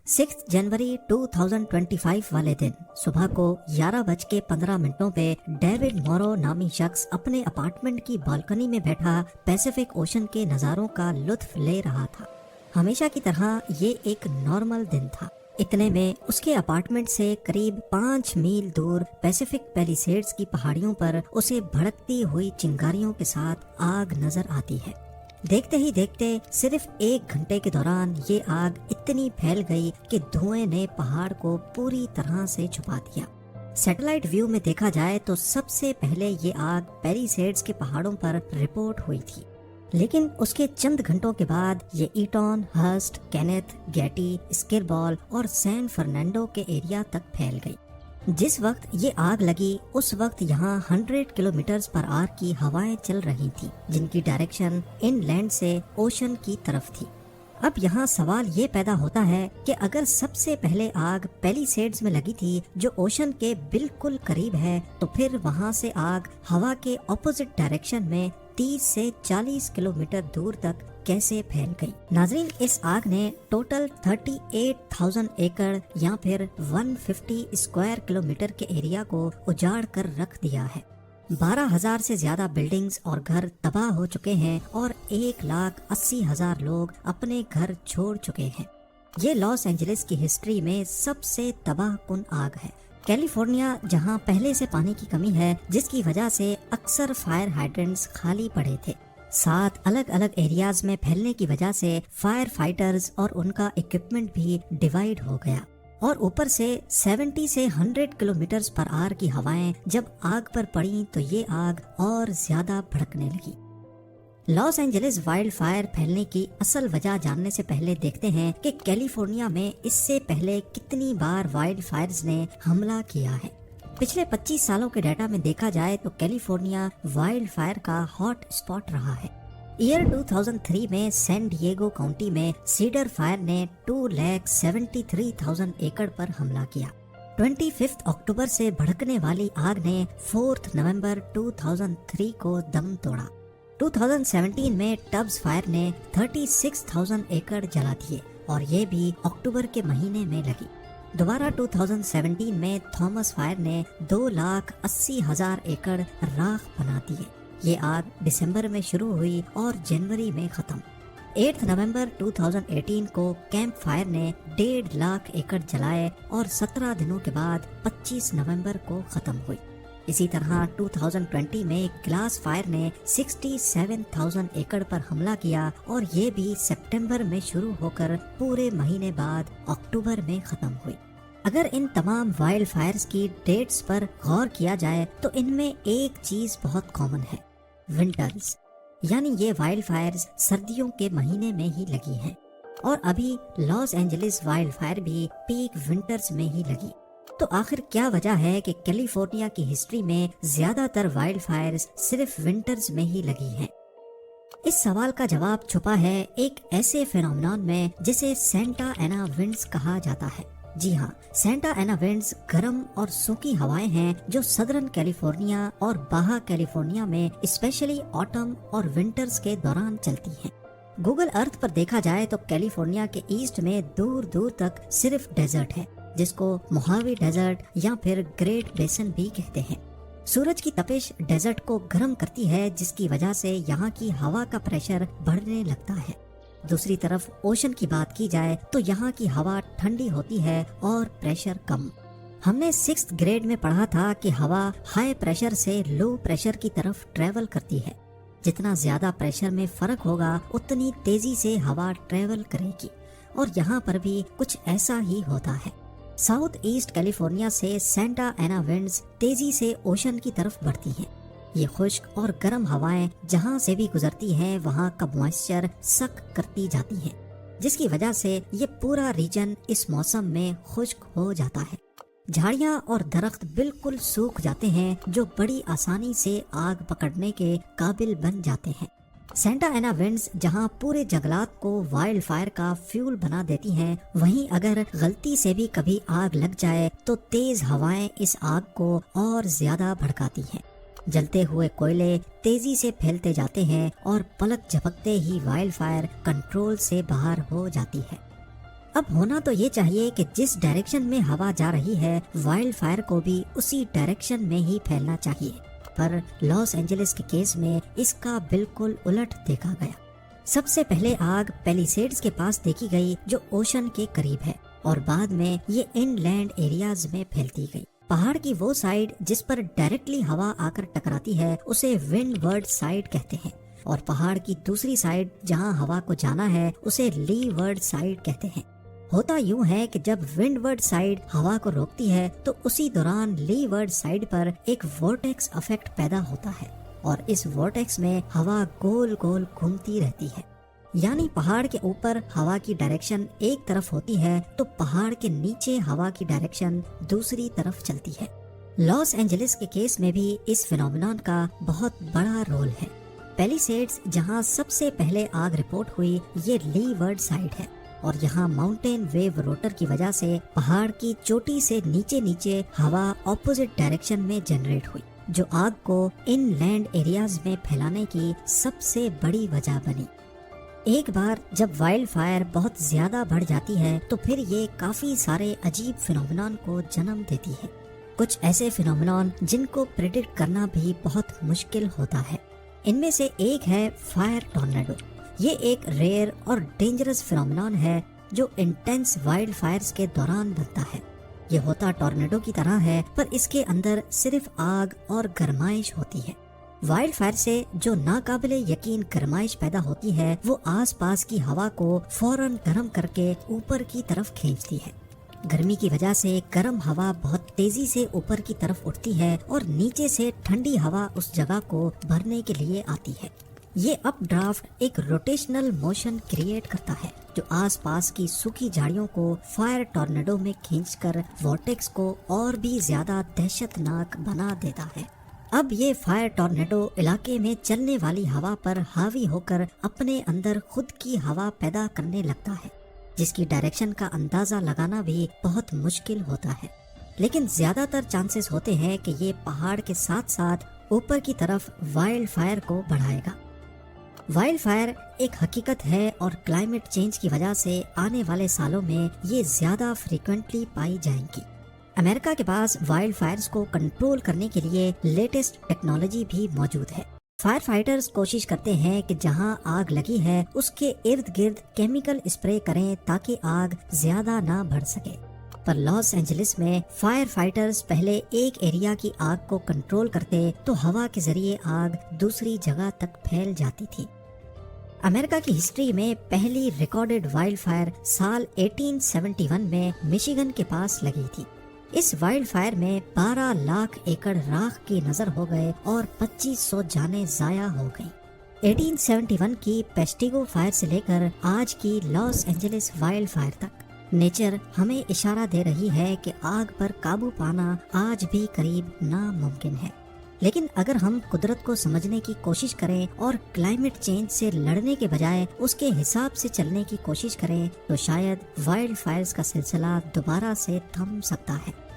6 जनवरी 2025 वाले दिन सुबह को 11:15 पे डेविड मोरो नामी शख्स अपने अपार्टमेंट की बालकनी में बैठा पैसिफिक ओशन के नज़ारों का लुत्फ ले रहा था। हमेशा की तरह ये एक नॉर्मल दिन था। इतने में उसके अपार्टमेंट से करीब 5 मील दूर पैसिफिक पैलिसेड्स की पहाड़ियों पर उसे भड़कती हुई चिंगारियों के साथ आग नजर आती है। देखते ही देखते सिर्फ 1 घंटे के दौरान ये आग इतनी फैल गई कि धुएं ने पहाड़ को पूरी तरह से छुपा दिया। सैटेलाइट व्यू में देखा जाए तो सबसे पहले ये आग पैलिसेड्स के पहाड़ों पर रिपोर्ट हुई थी, लेकिन उसके चंद घंटों के बाद ये ईटॉन, हर्स्ट, केनेथ, गैटी, स्किरबॉल और सैन फर्नांडो के एरिया तक फैल गई। जिस वक्त ये आग लगी उस वक्त यहाँ 100 किलोमीटर पर आवर की हवाएं चल रही थी, जिनकी डायरेक्शन इनलैंड से ओशन की तरफ थी। अब यहाँ सवाल ये पैदा होता है कि अगर सबसे पहले आग पैलिसेड्स में लगी थी जो ओशन के बिल्कुल करीब है, तो फिर वहाँ से आग हवा के ऑपोजिट डायरेक्शन में 30 से 40 किलोमीटर दूर तक कैसे फैल गई। नाजरीन, इस आग ने टोटल 38,000 एकड़ या फिर 150 स्क्वायर किलोमीटर के एरिया को उजाड़ कर रख दिया है। 12,000 से ज्यादा बिल्डिंग्स और घर तबाह हो चुके हैं और 1,80,000 लोग अपने घर छोड़ चुके हैं। ये लॉस एंजलिस की हिस्ट्री में सबसे तबाहकुन आग है। कैलिफोर्निया जहां पहले से पानी की कमी है, जिसकी वजह से अक्सर फायर हाइड्रेंट्स खाली पड़े थे। 7 अलग अलग एरियाज में फैलने की वजह से फायर फाइटर्स और उनका इक्विपमेंट भी डिवाइड हो गया, और ऊपर से 70 से 100 किलोमीटर पर आवर की हवाएं जब आग पर पड़ी तो ये आग और ज्यादा भड़कने लगी। लॉस एंजलिस वाइल्ड फायर फैलने की असल वजह जानने से पहले देखते हैं कि कैलिफोर्निया में इससे पहले कितनी बार वाइल्ड फायर्स ने हमला किया है। पिछले 25 सालों के डाटा में देखा जाए तो कैलिफोर्निया वाइल्ड फायर का हॉट स्पॉट रहा है। ईयर 2003 में सैन डिएगो काउंटी में सीडर फायर ने 2,73,000 एकड़ पर हमला किया। 25 अक्टूबर से भड़कने वाली आग ने 4 नवंबर 2003 को दम तोड़ा। 2017 में टब्स फायर ने 36,000 एकड़ जला दिए और ये भी अक्टूबर के महीने में लगी। दोबारा 2017 में थॉमस फायर ने 2,80,000 एकड़ राख बना दिए। ये आग दिसंबर में शुरू हुई और जनवरी में खत्म। 8 नवंबर 2018 को कैंप फायर ने 1.5 लाख एकड़ जलाए और 17 दिनों के बाद 25 नवंबर को खत्म हुई। इसी तरह 2020 में ग्लास फायर ने 67,000 एकड़ पर हमला किया और ये भी सितंबर में शुरू होकर पूरे महीने बाद अक्टूबर में खत्म हुई। अगर इन तमाम वाइल्ड फायर्स की डेट्स पर गौर किया जाए तो इनमें एक चीज बहुत कॉमन है, विंटर्स। यानी ये वाइल्ड फायर्स सर्दियों के महीने में ही लगी हैं, और अभी लॉस एंजलिस वाइल्ड फायर भी पीक विंटर्स में ही लगी। तो आखिर क्या वजह है कि कैलिफोर्निया की हिस्ट्री में ज्यादातर वाइल्ड फायर्स सिर्फ विंटर्स में ही लगी हैं? इस सवाल का जवाब छुपा है एक ऐसे फिनोमेनन में जिसे सेंटा एना विंड्स कहा जाता है। जी हाँ, सेंटा एना विंड्स गर्म और सूखी हवाएं हैं जो सदर्न कैलिफोर्निया और बाहा कैलिफोर्निया में स्पेशली ऑटम और विंटर्स के दौरान चलती हैं। गूगल अर्थ पर देखा जाए तो कैलिफोर्निया के ईस्ट में दूर दूर तक सिर्फ डेजर्ट है, जिसको मोहावे डेजर्ट या फिर ग्रेट बेसन भी कहते हैं। सूरज की तपिश डेजर्ट को गर्म करती है, जिसकी वजह से यहाँ की हवा का प्रेशर बढ़ने लगता है। दूसरी तरफ ओशन की बात की जाए तो यहाँ की हवा ठंडी होती है और प्रेशर कम। हमने 6th ग्रेड में पढ़ा था कि हवा हाई प्रेशर से लो प्रेशर की तरफ ट्रेवल करती है। जितना ज्यादा प्रेशर में फर्क होगा उतनी तेजी से हवा ट्रेवल करेगी, और यहाँ पर भी कुछ ऐसा ही होता है। साउथ ईस्ट कैलिफोर्निया से सेंटा एना विंड्स तेजी से ओशन की तरफ बढ़ती हैं। ये खुश्क और गर्म हवाएं जहाँ से भी गुजरती हैं वहाँ का मॉइस्चर सक करती जाती हैं, जिसकी वजह से ये पूरा रीजन इस मौसम में खुश्क हो जाता है। झाड़ियाँ और दरख्त बिल्कुल सूख जाते हैं, जो बड़ी आसानी से आग पकड़ने के काबिल बन जाते हैं। सेंटा एना विंड्स जहां पूरे जंगलात को वाइल्ड फायर का फ्यूल बना देती हैं, वहीं अगर गलती से भी कभी आग लग जाए तो तेज हवाएं इस आग को और ज्यादा भड़काती हैं। जलते हुए कोयले तेजी से फैलते जाते हैं और पलक झपकते ही वाइल्ड फायर कंट्रोल से बाहर हो जाती है। اب ہونا تو یہ چاہیے کہ جس ڈائریکشن میں ہوا جا رہی ہے وائلڈ فائر کو بھی اسی ڈائریکشن میں ہی پھیلنا چاہیے، پر لاس اینجلس کے کیس میں اس کا بالکل الٹ دیکھا گیا۔ سب سے پہلے آگ پیلیسیڈز کے پاس دیکھی گئی جو اوشن کے قریب ہے، اور بعد میں یہ ان لینڈ ایریاز میں پھیلتی گئی۔ پہاڑ کی وہ سائیڈ جس پر ڈائریکٹلی ہوا آ کر ٹکراتی ہے اسے ونڈ ورڈ سائیڈ کہتے ہیں، اور پہاڑ کی دوسری سائیڈ جہاں ہوا کو جانا ہے اسے لی ورڈ سائیڈ کہتے ہیں۔ ہوتا یوں ہے کہ جب ونڈ ورڈ سائیڈ ہوا کو روکتی ہے تو اسی دوران لی ورڈ سائیڈ پر ایک وورٹیکس افیکٹ پیدا ہوتا ہے، اور اس وورٹیکس میں ہوا گول گول گھومتی رہتی ہے۔ یعنی پہاڑ کے اوپر ہوا کی ڈائریکشن ایک طرف ہوتی ہے تو پہاڑ کے نیچے ہوا کی ڈائریکشن دوسری طرف چلتی ہے۔ لاس اینجلس کے کیس میں بھی اس فینومینون کا بہت بڑا رول ہے۔ پیلیسیڈز جہاں سب سے پہلے آگ رپورٹ ہوئی یہ لی ورڈ سائیڈ ہے، اور یہاں ماؤنٹین ویو روٹر کی وجہ سے پہاڑ کی چوٹی سے نیچے ہوا اپوزٹ ڈائریکشن میں جنریٹ ہوئی، جو آگ کو ان لینڈ ایریاز میں پھیلانے کی سب سے بڑی وجہ بنی۔ ایک بار جب وائلڈ فائر بہت زیادہ بڑھ جاتی ہے تو پھر یہ کافی سارے عجیب فینومینون کو جنم دیتی ہے، کچھ ایسے فینومینون جن کو پریڈکٹ کرنا بھی بہت مشکل ہوتا ہے۔ ان میں سے ایک ہے فائر ٹورنیڈو۔ یہ ایک ریئر اور ڈینجرس فینومینون ہے جو انٹینس وائلڈ فائرز کے دوران بنتا ہے۔ یہ ہوتا ٹورنیڈو کی طرح ہے، پر اس کے اندر صرف آگ اور گرمائش ہوتی ہے۔ وائلڈ فائر سے جو ناقابل یقین گرمائش پیدا ہوتی ہے وہ آس پاس کی ہوا کو فوراً گرم کر کے اوپر کی طرف کھینچتی ہے۔ گرمی کی وجہ سے گرم ہوا بہت تیزی سے اوپر کی طرف اٹھتی ہے اور نیچے سے ٹھنڈی ہوا اس جگہ کو بھرنے کے لیے آتی ہے۔ یہ اپ ڈرافٹ ایک روٹیشنل موشن کریٹ کرتا ہے جو آس پاس کی سوکھی جھاڑیوں کو فائر ٹورنیڈو میں کھینچ کر وارٹیکس کو اور بھی زیادہ دہشت ناک بنا دیتا ہے۔ اب یہ فائر ٹورنیڈو علاقے میں چلنے والی ہوا پر حاوی ہو کر اپنے اندر خود کی ہوا پیدا کرنے لگتا ہے، جس کی ڈائریکشن کا اندازہ لگانا بھی بہت مشکل ہوتا ہے، لیکن زیادہ تر چانسز ہوتے ہیں کہ یہ پہاڑ کے ساتھ ساتھ اوپر کی طرف وائلڈ فائر کو بڑھائے گا۔ وائلڈ فائر ایک حقیقت ہے اور کلائمیٹ چینج کی وجہ سے آنے والے سالوں میں یہ زیادہ فریکوینٹلی پائی جائیں گی۔ امریکہ کے پاس وائلڈ فائرز کو کنٹرول کرنے کے لیے لیٹسٹ ٹیکنالوجی بھی موجود ہے۔ فائر فائٹرز کوشش کرتے ہیں کہ جہاں آگ لگی ہے اس کے ارد گرد کیمیکل اسپرے کریں تاکہ آگ زیادہ نہ بڑھ سکے، پر لاس اینجلس میں فائر فائٹرز پہلے ایک ایریا کی آگ کو کنٹرول کرتے تو ہوا کے ذریعے آگ دوسری جگہ تک پھیل جاتی تھی۔ امریکہ کی ہسٹری میں پہلی ریکارڈڈ وائلڈ فائر سال 1871 میں میشیگن کے پاس لگی تھی۔ اس وائلڈ فائر میں 12 لاکھ ایکڑ راکھ کی نظر ہو گئے اور 2500 جانیں ضائع ہو گئیں۔ 1871 کی پیسٹیگو فائر سے لے کر آج کی لاس اینجلس وائلڈ فائر تک نیچر ہمیں اشارہ دے رہی ہے کہ آگ پر قابو پانا آج بھی قریب ناممکن ہے، لیکن اگر ہم قدرت کو سمجھنے کی کوشش کریں اور کلائمیٹ چینج سے لڑنے کے بجائے اس کے حساب سے چلنے کی کوشش کریں تو شاید وائلڈ فائرز کا سلسلہ دوبارہ سے تھم سکتا ہے۔